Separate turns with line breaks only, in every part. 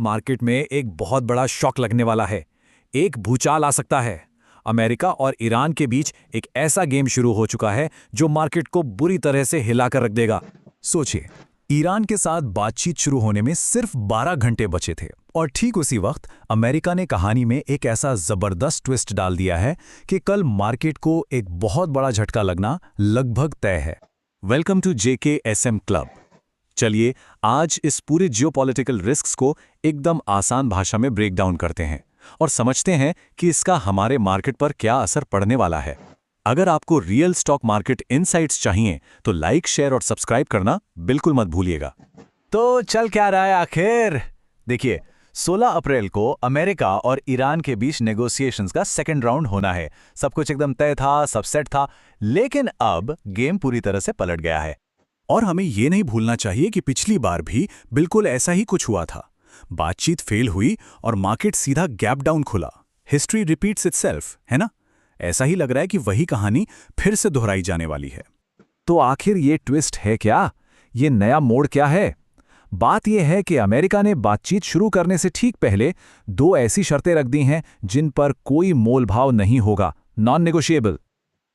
Market में एक बहुत बड़ा शॉक लगने वाला है। एक भूचाल आ सकता है। अमेरिका और ईरान के बीच एक ऐसा गेम शुरू हो चुका है जो मार्केट को बुरी तरह से हिलाकर रख देगा। सोचिए, ईरान के साथ बातचीत शुरू होने में सिर्फ 12 घंटे बचे थे और ठीक उसी वक्त अमेरिका ने कहानी में एक ऐसा जबरदस्त ट्विस्ट डाल दिया है कि कल मार्केट को एक बहुत बड़ा झटका लगना लगभग तय है। Welcome to JKSM club. चलिए आज इस पूरे जियोपॉलिटिकल रिस्क्स को एकदम आसान भाषा में ब्रेक डाउन करते हैं और समझते हैं कि इसका हमारे मार्केट पर क्या असर पड़ने वाला है। अगर आपको रियल स्टॉक मार्केट इनसाइट्स चाहिए तो लाइक, शेयर और सब्सक्राइब करना बिल्कुल मत भूलिएगा।
तो चल क्या रहा है आखिर? देखिए, 16 अप्रैल को अमेरिका और ईरान के बीच नेगोशिएशंस का सेकंड राउंड होना है। सब कुछ एकदम तय था, सब सेट था, लेकिन अब गेम पूरी तरह से पलट गया है।
और हमें ये नहीं भूलना चाहिए कि पिछली बार भी बिल्कुल ऐसा ही कुछ हुआ था। बातचीत फेल हुई और मार्केट सीधा गैप डाउन खुला। हिस्ट्री रिपीट्स इटसेल्फ, है ना? ऐसा ही लग रहा है कि वही कहानी फिर से दोहराई जाने वाली है। तो आखिर ये ट्विस्ट है क्या? ये नया मोड़ क्या है? बात यह है कि अमेरिका ने बातचीत शुरू करने से ठीक पहले 2 ऐसी शर्तें रख दी हैं जिन पर कोई मोलभाव नहीं होगा, नॉन नेगोशिएबल।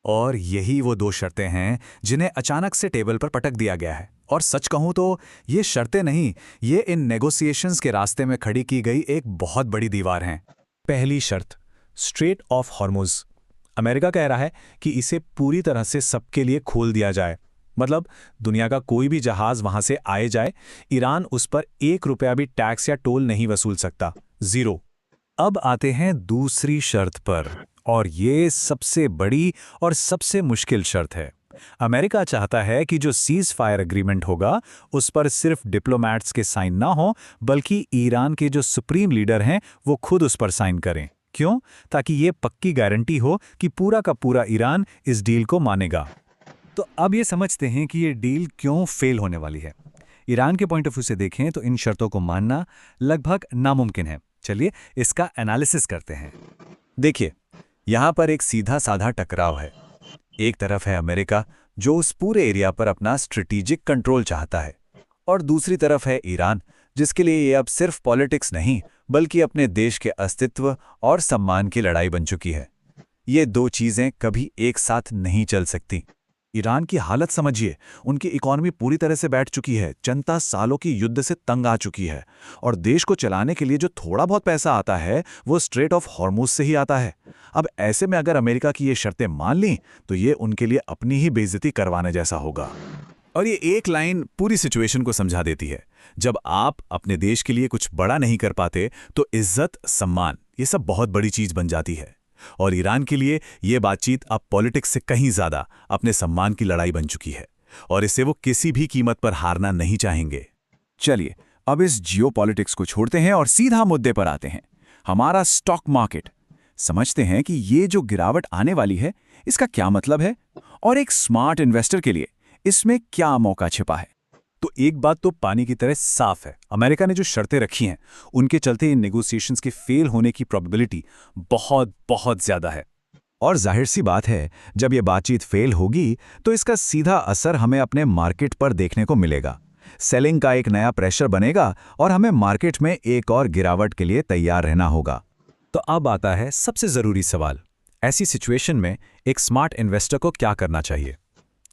और यही वो 2 शर्तें हैं जिन्हें अचानक से टेबल पर पटक दिया गया है। और सच कहूं तो ये शर्तें नहीं, ये इन नेगोशिएशंस के रास्ते में खड़ी की गई एक बहुत बड़ी दीवार हैं। पहली शर्त, स्ट्रेट ऑफ हॉर्मुज। अमेरिका कह रहा है कि इसे पूरी तरह से सबके लिए खोल दिया जाए, मतलब दुनिया का कोई भी जहाज वहां से आए जाए, ईरान उस पर 1 रुपया भी टैक्स या टोल नहीं वसूल सकता, 0। अब आते हैं दूसरी शर्त पर, और ये सबसे बड़ी और सबसे मुश्किल शर्त है। अमेरिका चाहता है कि जो सीज फायर एग्रीमेंट होगा उस पर सिर्फ डिप्लोमैट्स के साइन ना हो, बल्कि ईरान के जो सुप्रीम लीडर हैं वो खुद उस पर साइन करें। क्यों? ताकि ये पक्की गारंटी हो कि पूरा का पूरा ईरान इस डील को मानेगा। तो अब ये समझते हैं कि ये डील क्यों फेल होने वाली है। ईरान के पॉइंट ऑफ व्यू से देखें तो इन शर्तों को मानना लगभग नामुमकिन है। चलिए इसका एनालिसिस करते हैं। देखिए, यहां पर एक सीधा साधा टकराव है। एक तरफ है अमेरिका जो उस पूरे एरिया पर अपना स्ट्रेटेजिक कंट्रोल चाहता है, और दूसरी तरफ है ईरान जिसके लिए ये अब सिर्फ पॉलिटिक्स नहीं बल्कि अपने देश के अस्तित्व और सम्मान की लड़ाई बन चुकी है। ये 2 चीजें कभी एक साथ नहीं चल सकती। ईरान की हालत समझिए, उनकी इकॉनमी पूरी तरह से बैठ चुकी है, जनता सालों की युद्ध से तंग आ चुकी है, और देश को चलाने के लिए जो थोड़ा बहुत पैसा आता है वो स्ट्रेट ऑफ हॉर्मुज से ही आता है। अब ऐसे में अगर अमेरिका की ये शर्तें मान लीं तो ये उनके लिए अपनी ही बेइज्जती करवाने जैसा होगा। और ये एक लाइन पूरी सिचुएशन को समझा देती है। जब आप अपने देश के लिए कुछ बड़ा नहीं कर पाते तो इज्जत, सम्मान, ये सब बहुत बड़ी चीज बन जाती है। और ईरान के लिए ये बातचीत अब पॉलिटिक्स से कहीं ज्यादा अपने सम्मान की लड़ाई बन चुकी है, और इसे वो किसी भी कीमत पर हारना नहीं चाहेंगे। चलिए अब इस जियोपॉलिटिक्स को छोड़ते हैं और सीधा मुद्दे पर आते हैं, हमारा स्टॉक मार्केट। समझते हैं कि ये जो गिरावट आने वाली है इसका क्या मतलब है, और एक स्मार्ट इन्वेस्टर के लिए इसमें क्या मौका छिपा है। तो एक बात तो पानी की तरह साफ है, अमेरिका ने जो शर्तें रखी हैं उनके चलते इन नेगोशिएशंस के फेल होने की प्रोबेबिलिटी बहुत बहुत ज्यादा है। और जाहिर सी बात है, जब ये बातचीत फेल होगी तो इसका सीधा असर हमें अपने मार्केट पर देखने को मिलेगा। सेलिंग का एक नया प्रेशर बनेगा और हमें मार्केट में एक और गिरावट के लिए तैयार रहना होगा। तो अब आता है सबसे जरूरी सवाल, ऐसी सिचुएशन में एक स्मार्ट इन्वेस्टर को क्या करना चाहिए।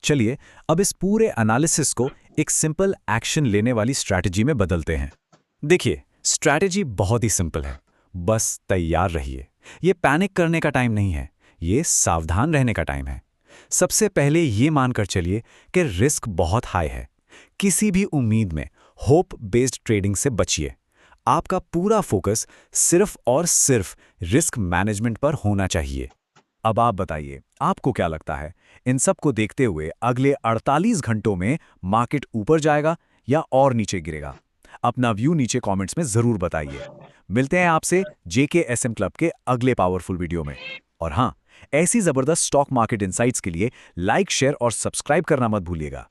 चलिए अब इस पूरे एनालिसिस को एक सिंपल एक्शन लेने वाली स्ट्रैटेजी में बदलते हैं। देखिए, स्ट्रैटेजी बहुत ही सिंपल है, बस तैयार रहिए। ये पैनिक करने का टाइम नहीं है, ये सावधान रहने का टाइम है। सबसे पहले ये मानकर चलिए कि रिस्क बहुत हाई है। किसी भी उम्मीद में होप बेस्ड ट्रेडिंग से बचिए। आपका पूरा फोकस सिर्फ और सिर्फ रिस्क मैनेजमेंट पर होना चाहिए। अब आप बताइए, आपको क्या लगता है, इन सब को देखते हुए अगले 48 घंटों में मार्केट ऊपर जाएगा या और नीचे गिरेगा? अपना व्यू नीचे कमेंट्स में जरूर बताइए। मिलते हैं आपसे JKSM क्लब के अगले पावरफुल वीडियो में। और हाँ, ऐसी जबरदस्त स्टॉक मार्केट इनसाइट्स के लिए लाइक, शेयर और सब्सक्राइब करना मत भूलिएगा।